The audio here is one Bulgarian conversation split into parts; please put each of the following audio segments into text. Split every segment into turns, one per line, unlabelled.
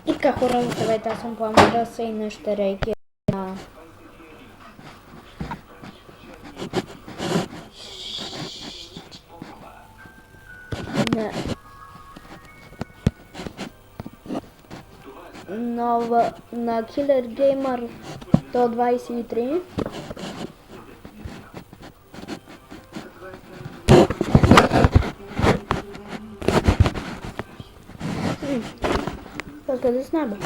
И така хора, здравейте, аз съм Пламен, са и нашите рейки на Killer Gamer 123. Къде с небе?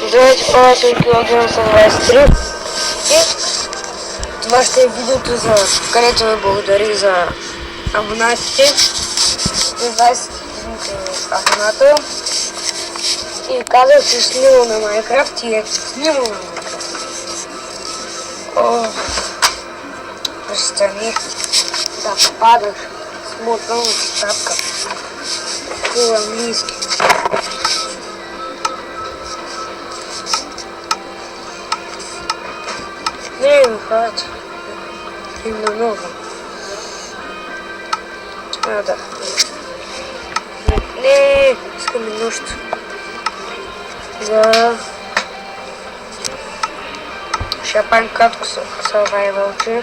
Здравейте, хора, с Килограм съм 23 и това ще е видеото, за където ме благодарих за абонатите. 20 абоната и казах, че снимам на Майнкрафт и ето снимам на Майнкрафт. Престани да падаш с моторната шапка. По английски. Не, хватит. Именно много. Да. Не, искам нужд. За шапан катку survival.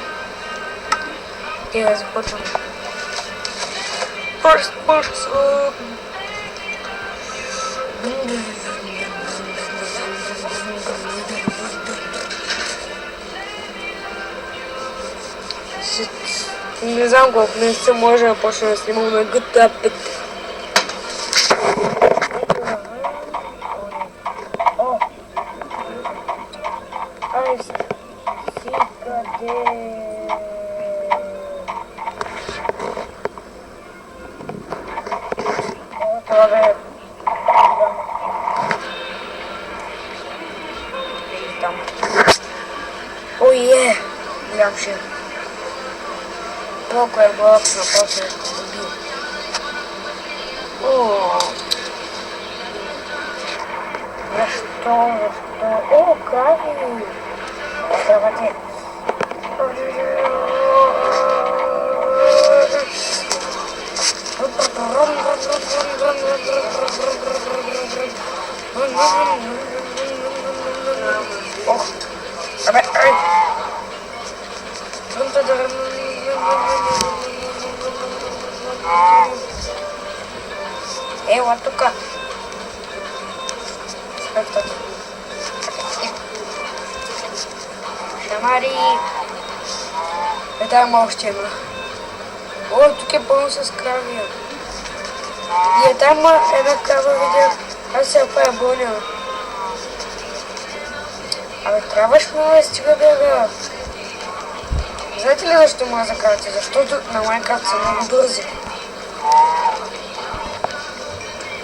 И я запутам. First person. Не знам колко месеца може да почна да снимам на GTA 5. Ай, си къде? Това бе. Там. Ой, голям шир. Много е млъкна, после е убил. Защо? О, крави! Трябва ти. Ох, абе, ай! Ела тука. Шамари. Там още има. О, тук е пълно с крави. И там една крава видях. Аз се я боня. Абе, трябваш много да стига бега. Знаете ли защо ме закарате? Защото на Майнкрафт са много бързи.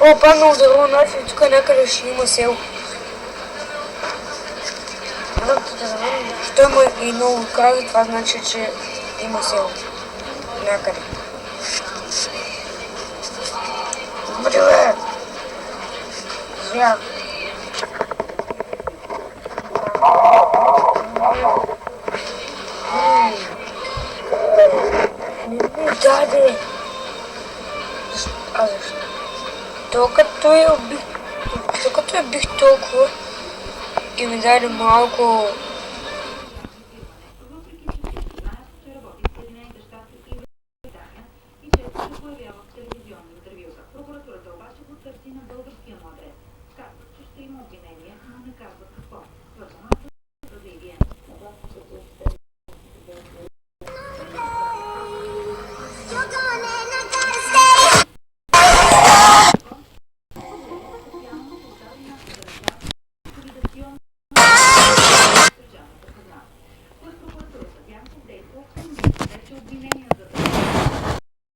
О, паднал дърво начин, тук някъде ще има село. Що има и много крави, това значи, че има село. Някъде. Бъде, бе! Звяр. Не ми даде. А защо? Докато я бих толкова и ми даде малко. Прокуратурата обаче го търси на българския му адрес. Казват, че ще има обвинение, но не казват какво. Свързано с Бразилия.